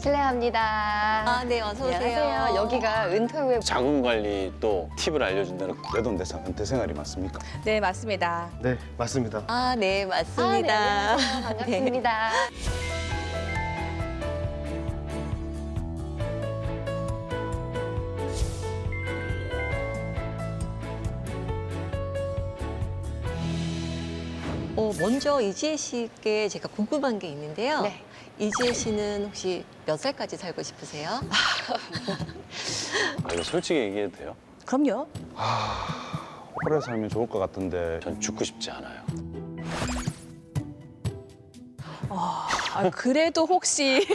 실례합니다. 아, 네, 어서 오세요. 안녕하세요. 여기가 은퇴 후에 자금 관리 또 팁을 알려준다는 내돈 대상 은퇴 생활이 맞습니까? 네, 맞습니다. 네, 맞습니다. 아, 네, 네, 맞습니다. 안녕하세요. 반갑습니다. 먼저 이지혜 씨께 제가 궁금한 게 있는데요. 네. 이지혜 씨는 혹시 몇 살까지 살고 싶으세요? 이거 솔직히 얘기해도 돼요? 그럼요. 오래 살면 좋을 것 같은데 전 죽고 싶지 않아요. 그래도 혹시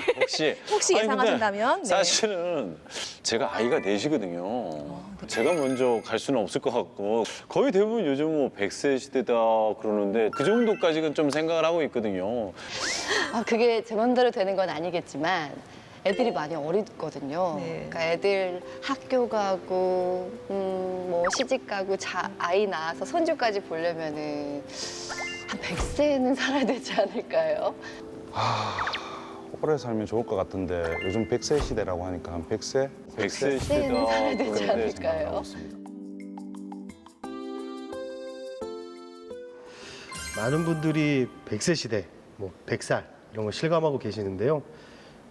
혹시 아니, 근데 예상하신다면 네. 사실은 제가 아이가 넷이거든요. 제가 먼저 갈 수는 없을 것 같고 거의 대부분 요즘 뭐 100세 시대다 그러는데 그 정도까지는 좀 생각을 하고 있거든요. 그게 제 맘대로 되는 건 아니겠지만 애들이 많이 어리거든요. 네. 그러니까 애들 학교 가고 뭐 시집 가고 아이 낳아서 손주까지 보려면은 한 100세는 살아야 되지 않을까요? 오래 살면 좋을 것 같은데 요즘 100세 시대라고 하니까 한 100세? 100세 시대다 세는 살아야 되지 그런데 않을까요? 생각을 하고 있습니다. 많은 분들이 100세 시대, 뭐 100살 이런 걸 실감하고 계시는데요.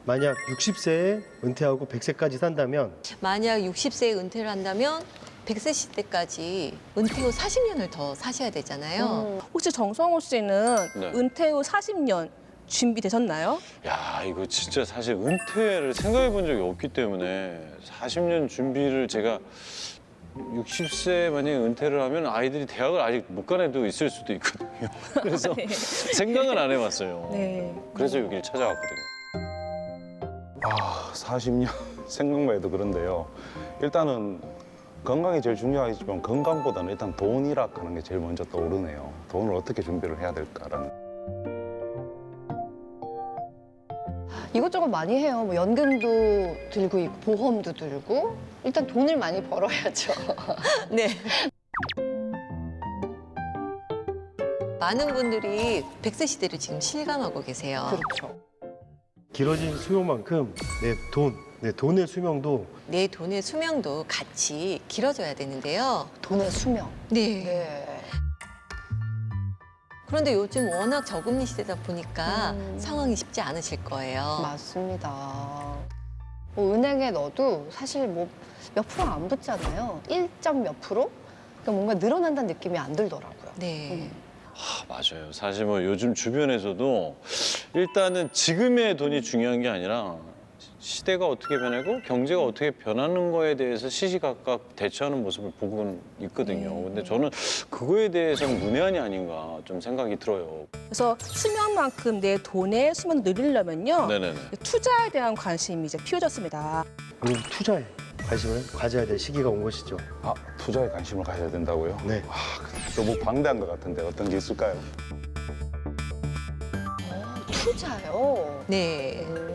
만약 60세에 은퇴하고 100세까지 산다면 만약 60세에 은퇴를 한다면 100세 시대까지 은퇴 후 40년을 더 사셔야 되잖아요. 혹시 정성호 씨는 네. 은퇴 후 40년 준비되셨나요? 야, 이거 진짜 사실 은퇴를 생각해 본 적이 없기 때문에 40년 준비를 제가 60세 만약에 은퇴를 하면 아이들이 대학을 아직 못 간 애도 있을 수도 있거든요. 그래서 생각을 안 해봤어요. 네. 그래서 여기를 찾아왔거든요. 40년 생각만 해도 그런데요. 일단은 건강이 제일 중요하겠지만 건강보다는 일단 돈이라 하는 게 제일 먼저 떠오르네요. 돈을 어떻게 준비를 해야 될까라는. 이것저것 많이 해요. 뭐 연금도 들고 있고 보험도 들고 일단 돈을 많이 벌어야죠. 네. 많은 분들이 100세 시대를 지금 실감하고 계세요. 그렇죠. 길어진 수명만큼 내 돈의 수명도 내 돈의 수명도 같이 길어져야 되는데요. 돈의 수명. 네. 네. 그런데 요즘 워낙 저금리 시대다 보니까 음. 상황이 쉽지 않으실 거예요. 맞습니다. 뭐 은행에 넣어도 사실 뭐 몇 프로 안 붙잖아요. 1점 몇 프로? 그러니까 뭔가 늘어난다는 느낌이 안 들더라고요. 네. 맞아요. 사실 뭐 요즘 주변에서도 일단은 지금의 돈이 중요한 게 아니라 시대가 어떻게 변하고 경제가 어떻게 변하는 거에 대해서 시시각각 대처하는 모습을 보고는 있거든요. 근데 저는 그거에 대해서는 문외한이 아닌가 좀 생각이 들어요. 그래서 수명만큼 내 돈의 수명을 늘리려면요. 네네네. 투자에 대한 관심이 이제 피어졌습니다. 그리고 투자에 관심을 가져야 될 시기가 온 것이죠. 투자에 관심을 가져야 된다고요? 네. 너무 방대한 것 같은데 어떤 게 있을까요? 투자요. 네. 오.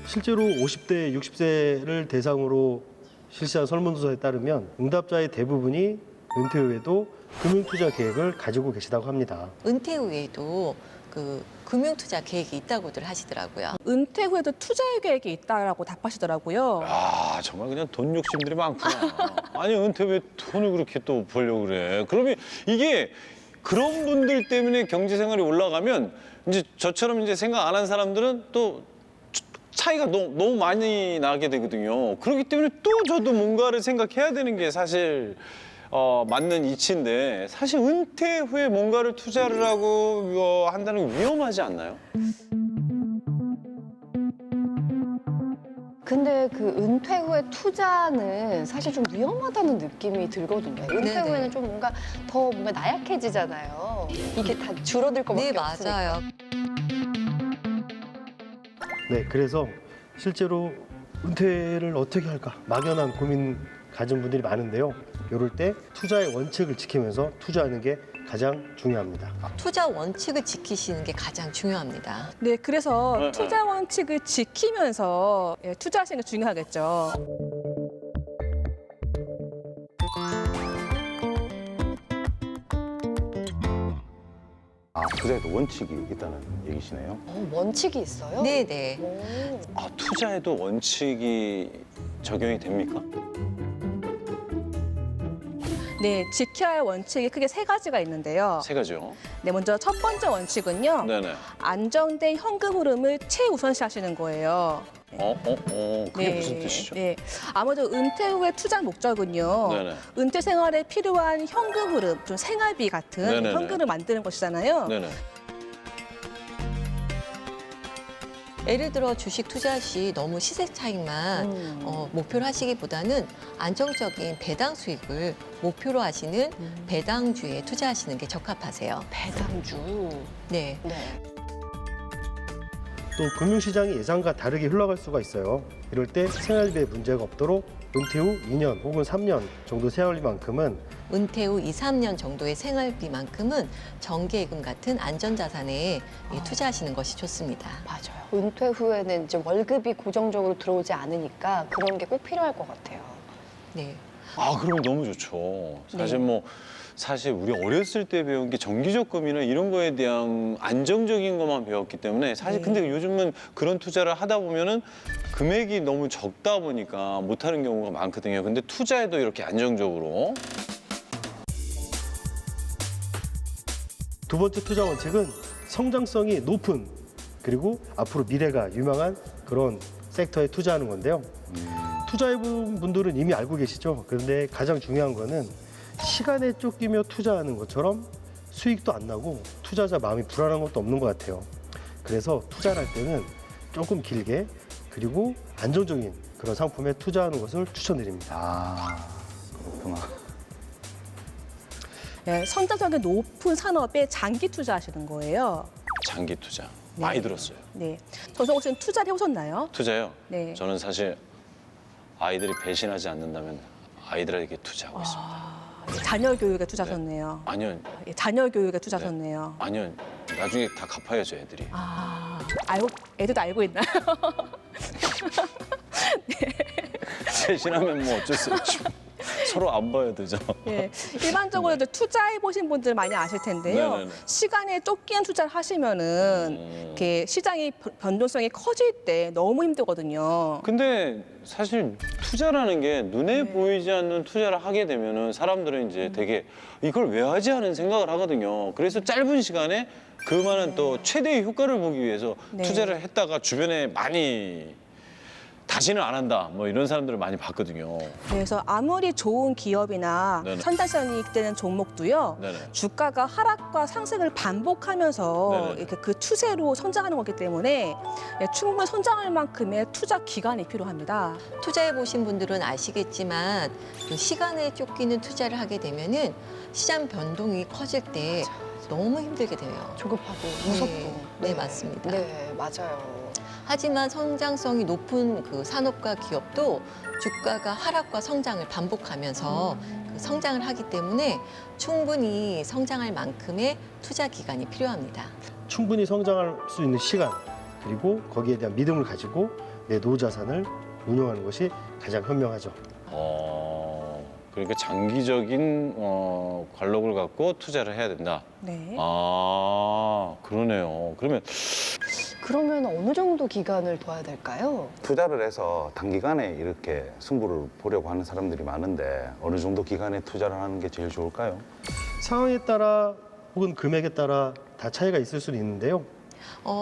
실제로 50대, 60세를 대상으로 실시한 설문조사에 따르면 응답자의 대부분이 은퇴 후에도 금융투자 계획을 가지고 계시다고 합니다. 은퇴 후에도 그 금융투자 계획이 있다고들 하시더라고요. 은퇴 후에도 투자 계획이 있다라고 답하시더라고요. 아, 정말 그냥 돈 욕심들이 많구나. 아니, 은퇴 왜 돈을 그렇게 또 벌려고 그래? 그러면 이게 그런 분들 때문에 경제 생활이 올라가면 이제 저처럼 이제 생각 안 한 사람들은 또 차이가 너무 많이 나게 되거든요. 그렇기 때문에 또 저도 뭔가를 생각해야 되는 게 사실 맞는 이치인데 사실 은퇴 후에 뭔가를 투자를 하고 한다는 게 위험하지 않나요? 근데 그 은퇴 후에 투자는 사실 좀 위험하다는 느낌이 들거든요. 은퇴 네네. 후에는 좀 뭔가 나약해지잖아요. 이게 다 줄어들 것밖에 네, 없으니까. 맞아요. 네, 그래서 실제로 은퇴를 어떻게 할까 막연한 고민 가진 분들이 많은데요. 이럴 때 투자의 원칙을 지키면서 투자하는 게 가장 중요합니다. 투자 원칙을 지키시는 게 가장 중요합니다. 네, 그래서 네, 투자 원칙을 지키면서 투자하시는 게 중요하겠죠. 투자에도 원칙이 있다는 얘기시네요. 원칙이 있어요? 네네. 오. 아, 투자에도 원칙이 적용이 됩니까? 네, 지켜야 할 원칙이 크게 세 가지가 있는데요. 세 가지요. 네, 먼저 첫 번째 원칙은요. 네네. 안정된 현금 흐름을 최우선시하시는 거예요. 그게 무슨 뜻이죠? 네, 아무래도 은퇴 후의 투자 목적은요. 네네. 은퇴 생활에 필요한 현금 흐름, 좀 생활비 같은 네네네. 현금을 만드는 것이잖아요. 네네. 예를 들어 주식 투자 시 너무 시세 차익만 목표로 하시기보다는 안정적인 배당 수익을 목표로 하시는 배당주에 투자하시는 게 적합하세요. 배당주. 네. 네. 또 금융시장이 예상과 다르게 흘러갈 수가 있어요. 이럴 때 생활비에 문제가 없도록 은퇴 후 2년 혹은 3년 정도 생활비만큼은 은퇴 후 2, 3년 정도의 생활비만큼은 정기예금 같은 안전자산에 투자하시는 것이 좋습니다. 맞아요. 은퇴 후에는 이제 월급이 고정적으로 들어오지 않으니까 그런 게 꼭 필요할 것 같아요. 네. 아, 그럼 너무 좋죠. 사실 우리 어렸을 때 배운 게 정기적금이나 이런 거에 대한 안정적인 것만 배웠기 때문에 사실 근데 요즘은 그런 투자를 하다 보면은 금액이 너무 적다 보니까 못하는 경우가 많거든요. 근데 투자에도 이렇게 안정적으로. 두 번째 투자 원칙은 성장성이 높은 그리고 앞으로 미래가 유망한 그런 섹터에 투자하는 건데요. 투자해본 분들은 이미 알고 계시죠. 그런데 가장 중요한 거는 시간에 쫓기며 투자하는 것처럼 수익도 안 나고 투자자 마음이 불안한 것도 없는 것 같아요. 그래서 투자를 할 때는 조금 길게 그리고 안정적인 그런 상품에 투자하는 것을 추천드립니다. 아, 그렇구나. 네, 성장성이 높은 산업에 장기 투자하시는 거예요. 장기 투자. 많이 들었어요. 네, 정성호 씨는 투자를 해보셨나요? 투자요? 네. 저는 사실 아이들이 배신하지 않는다면 아이들에게 투자하고 있습니다. 자녀 교육에 투자하셨네요. 아니요, 예, 자녀 교육에 투자하셨네요. 아니요. 나중에 다 갚아야죠, 애들이. 애들도 알고 있나요? 배신하면 뭐 어쩔 수 없죠. 서로 안 봐야 되죠. 예, 일반적으로 이제 투자해 보신 분들 많이 아실 텐데요. 네네네. 시간에 쫓기는 투자를 하시면은 이렇게 시장이 변동성이 커질 때 너무 힘들거든요. 근데 사실 투자라는 게 눈에 보이지 않는 투자를 하게 되면은 사람들은 이제 되게 이걸 왜 하지 하는 생각을 하거든요. 그래서 짧은 시간에 그만한 또 최대의 효과를 보기 위해서 네. 투자를 했다가 주변에 많이 다시는 안 한다 뭐 이런 사람들을 많이 봤거든요. 그래서 아무리 좋은 기업이나 네네. 선단성이 되는 종목도요. 네네. 주가가 하락과 상승을 반복하면서 네네. 이렇게 그 추세로 성장하는 거기 때문에 예, 충분히 성장할 만큼의 투자 기간이 필요합니다. 투자해 보신 분들은 아시겠지만 그 시간에 쫓기는 투자를 하게 되면은 시장 변동이 커질 때 너무 힘들게 돼요. 조급하고 무섭고. 네, 맞습니다. 네, 맞아요. 하지만 성장성이 높은 그 산업과 기업도 주가가 하락과 성장을 반복하면서 그 성장을 하기 때문에 충분히 성장할 만큼의 투자 기간이 필요합니다. 충분히 성장할 수 있는 시간 그리고 거기에 대한 믿음을 가지고 내 노후 자산을 운용하는 것이 가장 현명하죠. 그러니까 장기적인 관록을 갖고 투자를 해야 된다. 네. 아, 그러네요. 그러면 어느 정도 기간을 둬야 될까요? 투자를 해서 단기간에 이렇게 승부를 보려고 하는 사람들이 많은데 어느 정도 기간에 투자를 하는 게 제일 좋을까요? 상황에 따라 혹은 금액에 따라 다 차이가 있을 수는 있는데요.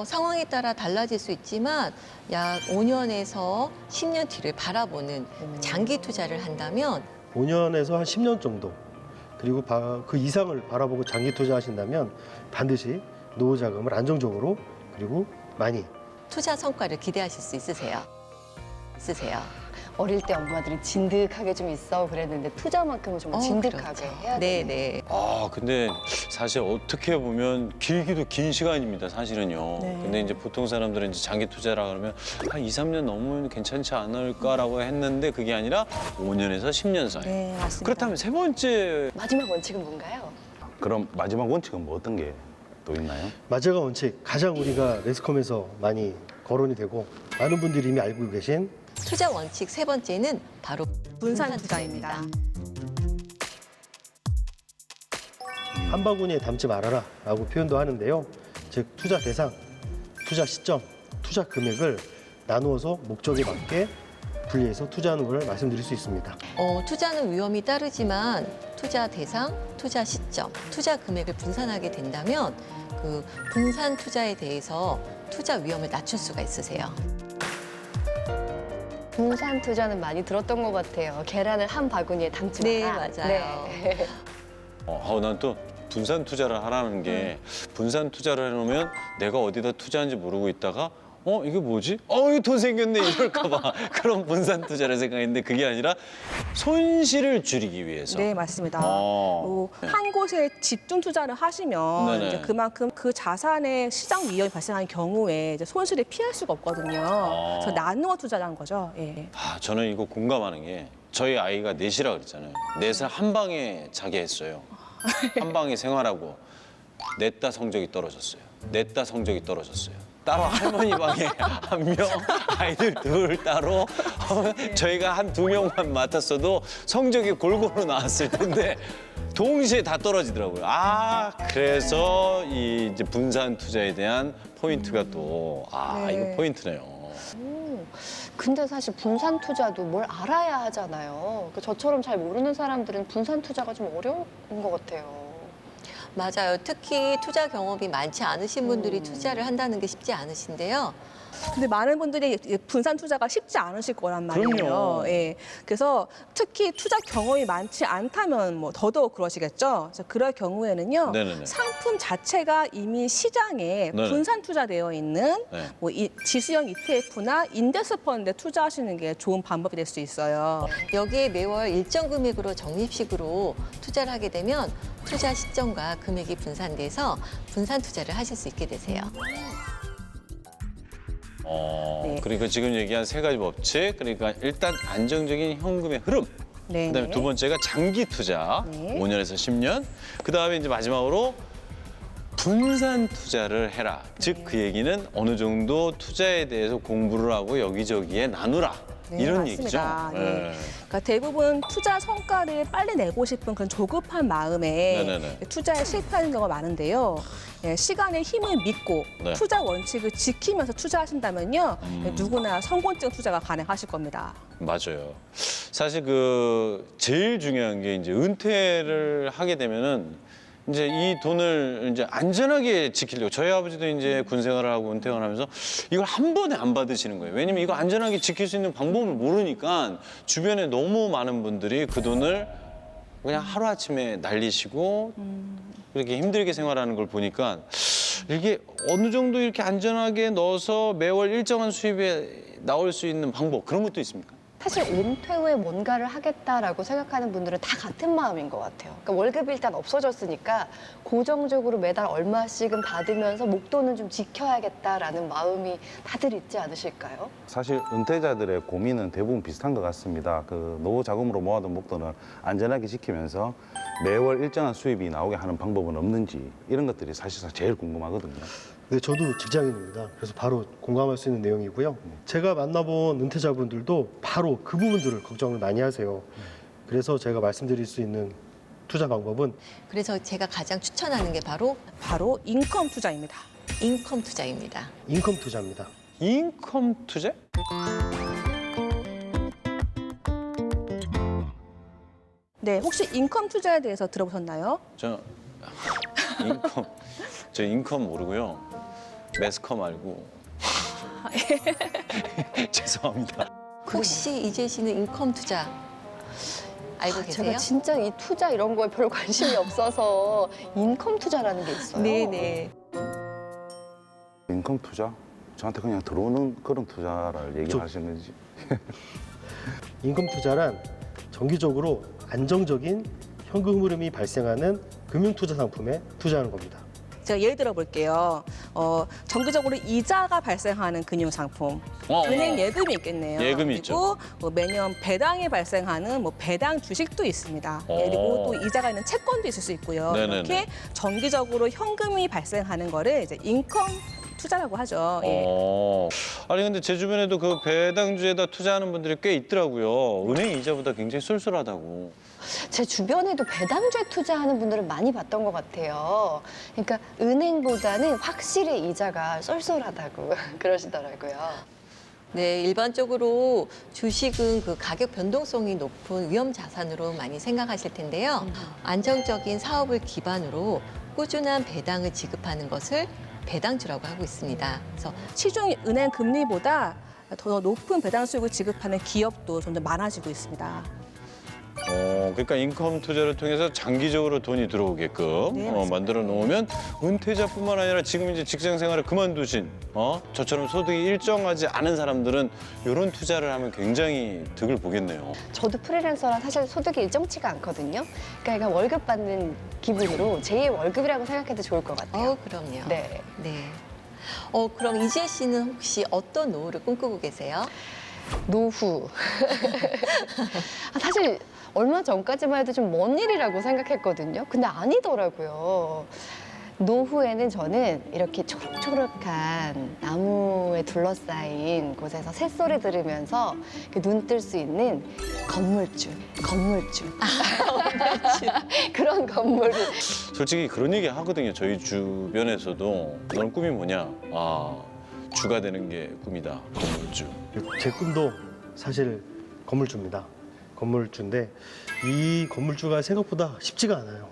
상황에 따라 달라질 수 있지만 약 5년에서 10년 뒤를 바라보는 장기 투자를 한다면 5년에서 한 10년 정도 그리고 그 이상을 바라보고 장기 투자하신다면 반드시 노후 자금을 안정적으로 그리고 많이 투자 성과를 기대하실 수 있으세요. 어릴 때 엄마들이 진득하게 좀 있어 그랬는데 투자만큼은 정말 진득하게 그렇죠. 해야 돼요. 네네. 근데 사실 어떻게 보면 길기도 긴 시간입니다, 사실은요. 네. 근데 이제 보통 사람들은 이제 장기 투자라 그러면 한 2, 3년 넘으면 괜찮지 않을까라고 했는데 그게 아니라 5년에서 10년 사이. 네, 맞습니다. 그렇다면 세 번째 마지막 원칙은 뭔가요? 그럼 마지막 원칙은 뭐 어떤 게 또 있나요? 마지막 원칙 가장 우리가 매스컴에서 많이 거론이 되고 많은 분들이 이미 알고 계신 투자 원칙 세 번째는 바로 분산 투자입니다. 한 바구니에 담지 말아라라고 표현도 하는데요. 즉 투자 대상, 투자 시점, 투자 금액을 나누어서 목적에 맞게 분리해서 투자하는 걸 말씀드릴 수 있습니다. 투자는 위험이 따르지만 투자 대상, 투자 시점, 투자 금액을 분산하게 된다면 그 분산 투자에 대해서 투자 위험을 낮출 수가 있으세요. 분산 투자는 많이 들었던 것 같아요. 계란을 한 바구니에 담지 네, 마라. 맞아요. 네. 난 또 분산 투자를 하라는 게 분산 투자를 해놓으면 내가 어디다 투자한지 모르고 있다가 이게 뭐지? 이거 돈 생겼네 이럴까 봐 그런 분산 투자를 생각했는데 그게 아니라 손실을 줄이기 위해서. 네, 맞습니다. 어. 한 곳에 집중 투자를 하시면 네네. 이제 그만큼 그 자산의 시장 위험이 발생하는 경우에 이제 손실을 피할 수가 없거든요. 그래서 나누어 투자라는 거죠. 예. 저는 이거 공감하는 게 저희 아이가 넷이라 그랬잖아요. 넷을 한 방에 자게 했어요. 한 방에 생활하고 넷다 성적이 떨어졌어요. 넷다 성적이 떨어졌어요. 따로 할머니 방에 한 명, 아이들 둘 따로 저희가 한 2명만 맡았어도 성적이 골고루 나왔을 텐데 동시에 다 떨어지더라고요. 그래서 이 이제 분산 투자에 대한 포인트가 또 네. 이거 포인트네요. 근데 사실 분산 투자도 뭘 알아야 하잖아요. 그러니까 저처럼 잘 모르는 사람들은 분산 투자가 좀 어려운 것 같아요. 맞아요. 특히 투자 경험이 많지 않으신 분들이 투자를 한다는 게 쉽지 않으신데요. 근데 많은 분들이 분산 투자가 쉽지 않으실 거란 말이에요. 그럼요. 예. 그래서 특히 투자 경험이 많지 않다면 뭐 더더욱 그러시겠죠. 그래서 그럴 경우에는요. 네네네. 상품 자체가 이미 시장에 네네. 분산 투자되어 있는 네. 뭐 지수형 ETF나 인덱스 펀드에 투자하시는 게 좋은 방법이 될 수 있어요. 여기에 매월 일정 금액으로 적립식으로 투자를 하게 되면 투자 시점과 금액이 분산돼서 분산 투자를 하실 수 있게 되세요. 네. 그러니까 지금 얘기한 세 가지 법칙, 그러니까 일단 안정적인 현금의 흐름, 네. 그다음에 두 번째가 장기 투자, 네. 5년에서 10년, 그다음에 이제 마지막으로 분산 투자를 해라. 즉 그 얘기는 어느 정도 투자에 대해서 공부를 하고 여기저기에 나누라. 네, 이런 맞습니다. 얘기죠. 네. 그러니까 대부분 투자 성과를 빨리 내고 싶은 그런 조급한 마음에 네네네. 투자에 실패하는 경우가 많은데요. 시간의 힘을 믿고 네. 투자 원칙을 지키면서 투자하신다면요. 누구나 성공적 투자가 가능하실 겁니다. 맞아요. 사실 그 제일 중요한 게 이제 은퇴를 하게 되면은 이제 이 돈을 이제 안전하게 지키려고 저희 아버지도 이제 군 생활을 하고 은퇴를 하면서 이걸 한 번에 안 받으시는 거예요. 왜냐면 이거 안전하게 지킬 수 있는 방법을 모르니까 주변에 너무 많은 분들이 그 돈을 그냥 하루아침에 날리시고 그렇게 힘들게 생활하는 걸 보니까 이게 어느 정도 이렇게 안전하게 넣어서 매월 일정한 수입에 나올 수 있는 방법 그런 것도 있습니까? 사실 은퇴 후에 뭔가를 하겠다라고 생각하는 분들은 다 같은 마음인 것 같아요. 그러니까 월급이 일단 없어졌으니까 고정적으로 매달 얼마씩은 받으면서 목돈은 좀 지켜야겠다라는 마음이 다들 있지 않으실까요? 사실 은퇴자들의 고민은 대부분 비슷한 것 같습니다. 그 노후 자금으로 모아둔 목돈을 안전하게 지키면서 매월 일정한 수입이 나오게 하는 방법은 없는지 이런 것들이 사실상 제일 궁금하거든요. 네, 저도 직장인입니다. 그래서 바로 공감할 수 있는 내용이고요. 제가 만나본 은퇴자분들도 바로 그 부분들을 걱정을 많이 하세요. 그래서 제가 말씀드릴 수 있는 투자 방법은 그래서 제가 가장 추천하는 게 바로 바로 인컴 투자입니다. 인컴 투자입니다. 인컴 투자입니다. 인컴 투자? 네, 혹시 인컴 투자에 대해서 들어보셨나요? 저 인컴 모르고요. 매스컴 알고. 죄송합니다. 혹시 이재 씨는 인컴 투자 알고 계세요? 제가 진짜 이 투자 이런 거에 별 관심이 없어서 인컴 투자라는 게 있어요. 네네. 인컴 투자? 저한테 그냥 들어오는 그런 투자를 얘기하시는 건지. 인컴 투자란 정기적으로 안정적인 현금 흐름이 발생하는 금융 투자 상품에 투자하는 겁니다. 제가 예를 들어 볼게요. 정기적으로 이자가 발생하는 금융 상품, 은행 예금이 있겠네요. 예금이 있죠. 그리고 뭐 매년 배당이 발생하는 뭐 배당 주식도 있습니다. 그리고 또 이자가 있는 채권도 있을 수 있고요. 네네네. 이렇게 정기적으로 현금이 발생하는 거를 이제 인컴 투자라고 하죠. 예. 아니 근데 제 주변에도 그 배당주에다 투자하는 분들이 꽤 있더라고요. 은행 이자보다 굉장히 쏠쏠하다고. 제 주변에도 배당주에 투자하는 분들을 많이 봤던 것 같아요. 그러니까 은행보다는 확실히 이자가 쏠쏠하다고 그러시더라고요. 네, 일반적으로 주식은 그 가격 변동성이 높은 위험 자산으로 많이 생각하실 텐데요. 안정적인 사업을 기반으로 꾸준한 배당을 지급하는 것을 배당주라고 하고 있습니다. 그래서 시중 은행 금리보다 더 높은 배당 수익을 지급하는 기업도 점점 많아지고 있습니다. 그러니까 인컴 투자를 통해서 장기적으로 돈이 들어오게끔 네, 맞습니다. 만들어 놓으면 은퇴자뿐만 아니라 지금 이제 직장 생활을 그만두신 저처럼 소득이 일정하지 않은 사람들은 이런 투자를 하면 굉장히 득을 보겠네요. 저도 프리랜서라 사실 소득이 일정치가 않거든요. 그러니까 월급 받는 기분으로 제2의 월급이라고 생각해도 좋을 것 같아요. 그럼요. 네. 네. 그럼 이지혜 씨는 혹시 어떤 노후를 꿈꾸고 계세요? 노후. 사실 얼마 전까지만 해도 좀 먼 일이라고 생각했거든요. 근데 아니더라고요. 노후에는 저는 이렇게 초록초록한 나무에 둘러싸인 곳에서 새소리 들으면서 눈 뜰 수 있는 건물주. 그런 건물을. 솔직히 그런 얘기 하거든요. 저희 주변에서도 너는 꿈이 뭐냐? 주가 되는 게 꿈이다. 건물주. 제 꿈도 사실 건물주입니다. 건물주인데 이 건물주가 생각보다 쉽지가 않아요.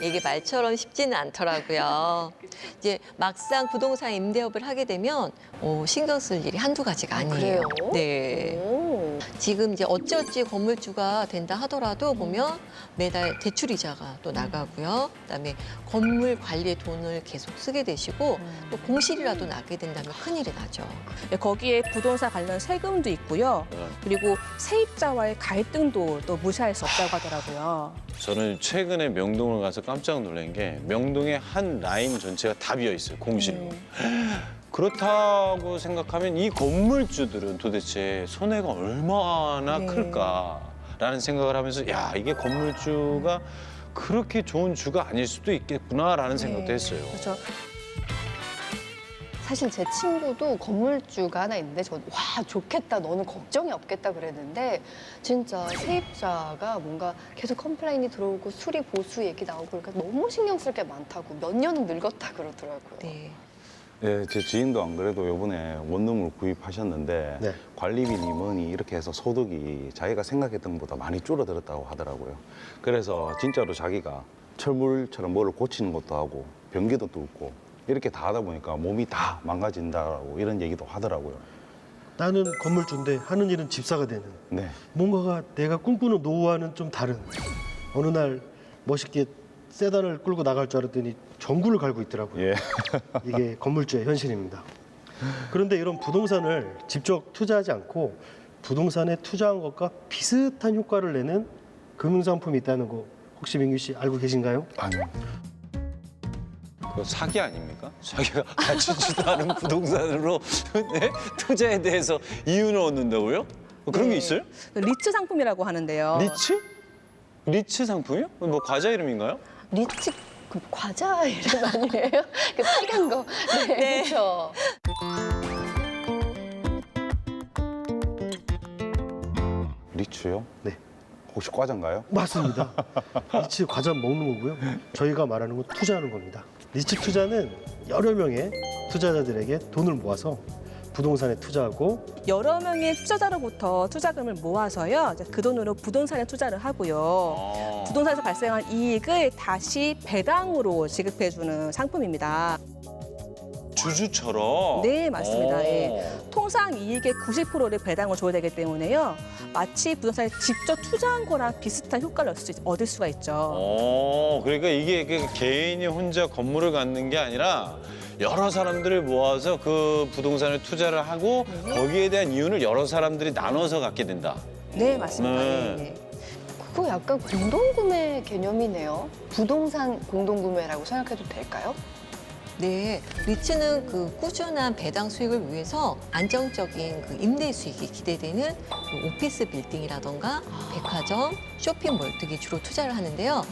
이게 말처럼 쉽지는 않더라고요. 이제 막상 부동산 임대업을 하게 되면 신경 쓸 일이 한두 가지가 아니에요. 그래요? 네. 오. 지금 이제 어찌어찌 건물주가 된다 하더라도 보면 매달 대출이자가 또 나가고요. 그다음에 건물 관리에 돈을 계속 쓰게 되시고 또 공실이라도 나게 된다면 큰일이 나죠. 예, 거기에 부동산 관련 세금도 있고요. 그리고 세입자와의 갈등도 또 무시할 수 없다고 하더라고요. 저는 최근에 명동을 가서 깜짝 놀란 게 명동의 한 라인 전체가 다 비어 있어요. 공실로. 그렇다고 생각하면 이 건물주들은 도대체 손해가 얼마나 네. 클까라는 생각을 하면서 야, 이게 건물주가 그렇게 좋은 주가 아닐 수도 있겠구나라는 생각도 했어요. 그렇죠. 사실 제 친구도 건물주가 하나 있는데 전 와 좋겠다 너는 걱정이 없겠다 그랬는데 진짜 세입자가 뭔가 계속 컴플레인이 들어오고 수리 보수 얘기 나오고 그러니까 너무 신경 쓸 게 많다고 몇 년은 늙었다 그러더라고요. 네. 예, 제 지인도 안 그래도 요번에 원룸을 구입하셨는데 네. 관리비니 뭐니 이렇게 해서 소득이 자기가 생각했던 것보다 많이 줄어들었다고 하더라고요. 그래서 진짜로 자기가 철물처럼 뭐를 고치는 것도 하고 변기도 뚫고 이렇게 다 하다 보니까 몸이 다 망가진다고 이런 얘기도 하더라고요. 나는 건물주인데 하는 일은 집사가 되는 네. 뭔가가 내가 꿈꾸는 노후와는 좀 다른 어느 날 멋있게 세단을 끌고 나갈 줄 알았더니 전구를 갈고 있더라고요. 예. 이게 건물주의 현실입니다. 그런데 이런 부동산을 직접 투자하지 않고 부동산에 투자한 것과 비슷한 효과를 내는 금융상품이 있다는 거 혹시 민규 씨 알고 계신가요? 아니요. 그거 사기 아닙니까? 자기가 가치지도 않은 부동산으로 네? 투자에 대해서 이윤을 얻는다고요? 그런 게 네. 있어요? 리츠 상품이라고 하는데요. 리츠? 리츠 상품이요? 뭐 과자 이름인가요? 리치 그 과자 이름 아니에요? 그 빨간 거. 네. 그렇죠. 리츠요? 네. 혹시 과자인가요? 맞습니다. 리츠 과자 먹는 거고요. 저희가 말하는 건 투자하는 겁니다. 리츠 투자는 여러 명의 투자자들에게 돈을 모아서 부동산에 투자하고 여러 명의 투자자로부터 투자금을 모아서요. 이제 그 돈으로 부동산에 투자를 하고요. 부동산에서 발생한 이익을 다시 배당으로 지급해주는 상품입니다. 주주처럼? 네, 맞습니다. 오. 예. 통상 이익의 90%를 배당을 줘야 되기 때문에요. 마치 부동산에 직접 투자한 거랑 비슷한 효과를 얻을 수가 있죠. 그러니까 이게 그 개인이 혼자 건물을 갖는 게 아니라 여러 사람들을 모아서 그 부동산에 투자를 하고 거기에 대한 이윤을 여러 사람들이 나눠서 갖게 된다. 네, 맞습니다. 네. 예, 예. 그거 약간 공동구매 개념이네요. 부동산 공동구매라고 생각해도 될까요? 네, 리츠는 그 꾸준한 배당 수익을 위해서 안정적인 그 임대 수익이 기대되는 그 오피스 빌딩이라던가 백화점, 쇼핑몰 등에 주로 투자를 하는데요.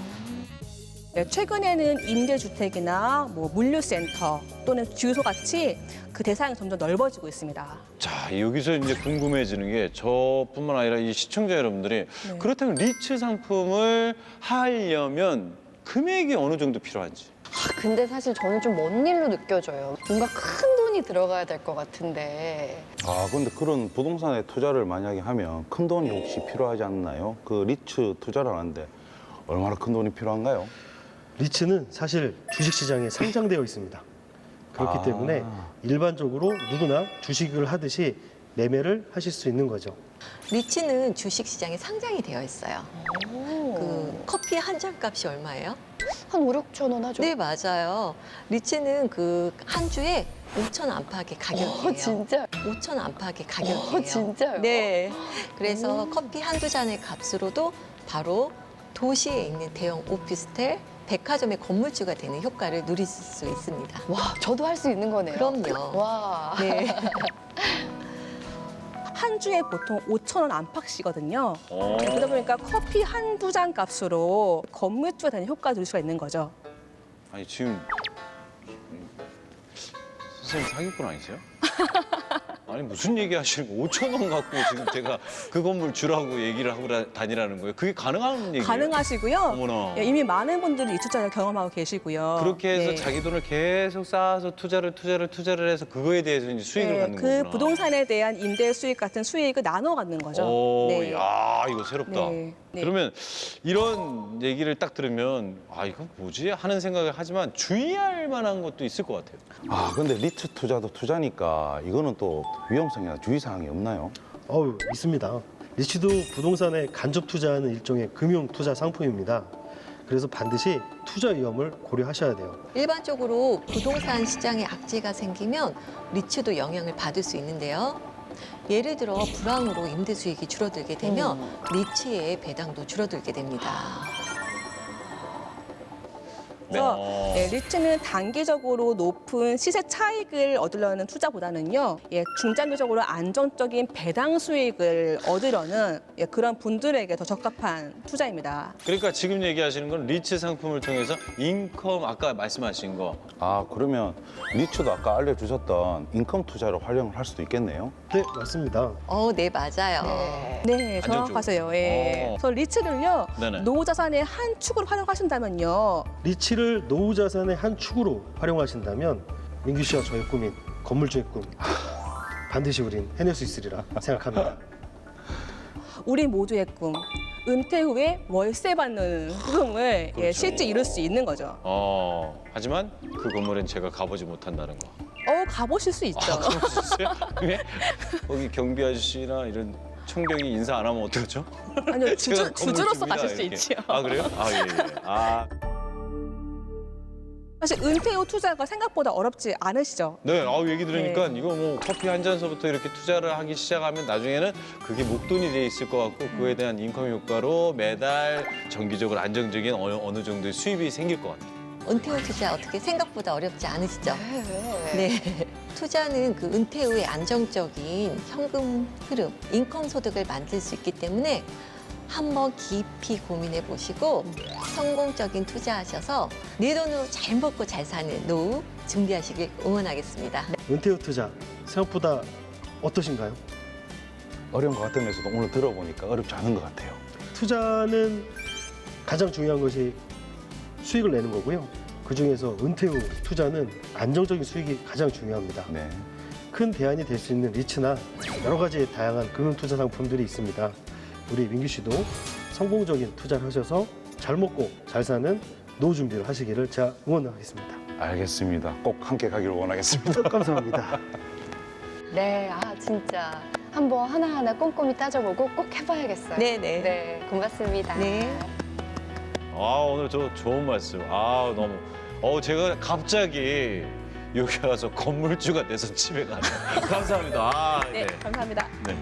네, 최근에는 임대주택이나 뭐 물류센터 또는 주유소 같이 그 대상이 점점 넓어지고 있습니다. 자, 여기서 이제 궁금해지는 게 저뿐만 아니라 이 시청자 여러분들이 네. 그렇다면 리츠 상품을 하려면 금액이 어느 정도 필요한지. 근데 사실 저는 좀 먼 일로 느껴져요. 뭔가 큰 돈이 들어가야 될 것 같은데. 아, 근데 그런 부동산에 투자를 만약에 하면 큰 돈이 혹시 필요하지 않나요? 그 리츠 투자를 하는데 얼마나 큰 돈이 필요한가요? 리츠는 사실 주식시장에 상장되어 있습니다. 그렇기 아. 때문에 일반적으로 누구나 주식을 하듯이 매매를 하실 수 있는 거죠. 리츠는 주식시장에 상장이 되어 있어요. 그 커피 한 잔 값이 얼마예요? 한 5, 6천 원 하죠. 네, 맞아요. 리츠는 그 한 주에 5천 안팎의 가격이에요. 진짜? 5천 안팎의 가격이에요. 진짜요? 네. 그래서 커피 한두 잔의 값으로도 바로 도시에 있는 대형 오피스텔, 백화점의 건물주가 되는 효과를 누릴 수 있습니다. 와, 저도 할 수 있는 거네요. 그럼요. 와. 네. 한 주에 보통 5천 원 안팎이거든요. 어. 그러다 보니까 커피 한두 잔 값으로 건물주가 되는 효과를 누릴 수가 있는 거죠. 아니 지금 선생님 사기꾼 아니세요? 아니 무슨 얘기 하시는 거 5천 원 갖고 지금 제가 그 건물 주라고 얘기를 하고 다니라는 거예요? 그게 가능한 얘기예요? 가능하시고요. 어머나. 예, 이미 많은 분들이 이 투자를 경험하고 계시고요. 그렇게 해서 네. 자기 돈을 계속 쌓아서 투자를 해서 그거에 대해서 이제 수익을 네, 갖는 그 거구나. 부동산에 대한 임대 수익 같은 수익을 나눠 갖는 거죠. 오, 네. 야 이거 새롭다. 네, 네. 그러면 이런 얘기를 딱 들으면 아 이거 뭐지 하는 생각을 하지만 주의할 만한 것도 있을 것 같아요. 아, 근데 리츠 투자도 투자니까 이거는 또 위험성이나 주의사항이 없나요? 있습니다. 리츠도 부동산에 간접 투자하는 일종의 금융 투자 상품입니다. 그래서 반드시 투자 위험을 고려하셔야 돼요. 일반적으로 부동산 시장에 악재가 생기면 리츠도 영향을 받을 수 있는데요. 예를 들어 불황으로 임대 수익이 줄어들게 되면 리츠의 배당도 줄어들게 됩니다. 그래서 어. 네, 리츠는 단기적으로 높은 시세 차익을 얻으려는 투자보다는요, 중장기적으로 안정적인 배당 수익을 얻으려는 그런 분들에게 더 적합한 투자입니다. 그러니까 지금 얘기하시는 건 리츠 상품을 통해서 인컴 아까 말씀하신 거 아, 그러면 리츠도 아까 알려주셨던 인컴 투자로 활용을 할 수도 있겠네요? 네, 맞습니다. 네, 맞아요. 네, 안정적으로. 정확하세요. 예. 어. 그래서 리츠를요, 네네. 노후 자산의 한 축으로 활용하신다면요, 리츠를 노후 자산의 한 축으로 활용하신다면 민규 씨와 저의 꿈인 건물주의 꿈 반드시 우린 해낼 수 있으리라 생각합니다. 우리 모두의 꿈, 은퇴 후에 월세 받는 꿈을 그렇죠. 실제 이룰 수 있는 거죠. 하지만 그 건물엔 제가 가보지 못한다는 거. 가보실 수 있죠. 가보셨어요? 왜? 거기 경비 아저씨나 이런 청경이 인사 안 하면 어떡하죠? 아니요, 제가 주주로서 건물주입니다, 가실 수 이렇게. 있죠. 아 그래요? 아 예. 예. 아 사실 은퇴 후 투자가 생각보다 어렵지 않으시죠? 네, 얘기 들으니까 네. 이거 뭐 커피 한 잔서부터 이렇게 투자를 하기 시작하면 나중에는 그게 목돈이 돼 있을 것 같고 그거에 대한 인컴 효과로 매달 정기적으로 안정적인 어느 정도의 수입이 생길 것 같아요. 은퇴 후 투자 어떻게 생각보다 어렵지 않으시죠? 네. 네. 투자는 그 은퇴 후에 안정적인 현금 흐름, 인컴 소득을 만들 수 있기 때문에 한번 깊이 고민해 보시고 성공적인 투자하셔서 내 돈으로 잘 먹고 잘 사는 노후 준비하시길 응원하겠습니다. 은퇴 후 투자 생각보다 어떠신가요? 어려운 것 같으면서도 오늘 들어보니까 어렵지 않은 것 같아요. 투자는 가장 중요한 것이 수익을 내는 거고요. 그중에서 은퇴 후 투자는 안정적인 수익이 가장 중요합니다. 네. 큰 대안이 될 수 있는 리츠나 여러 가지 다양한 금융 투자 상품들이 있습니다. 우리 민규 씨도 성공적인 투자를 하셔서 잘 먹고 잘 사는 노후 준비를 하시기를 제가 응원하겠습니다. 알겠습니다. 꼭 함께 가기를 원하겠습니다. 감사합니다. 네, 진짜 한번 하나하나 꼼꼼히 따져보고 꼭 해봐야겠어요. 네네. 네, 고맙습니다. 네. 오늘 저 좋은 말씀. 너무. 제가 갑자기 여기 와서 건물주가 돼서 집에 가네요. 감사합니다. 네, 감사합니다. 네.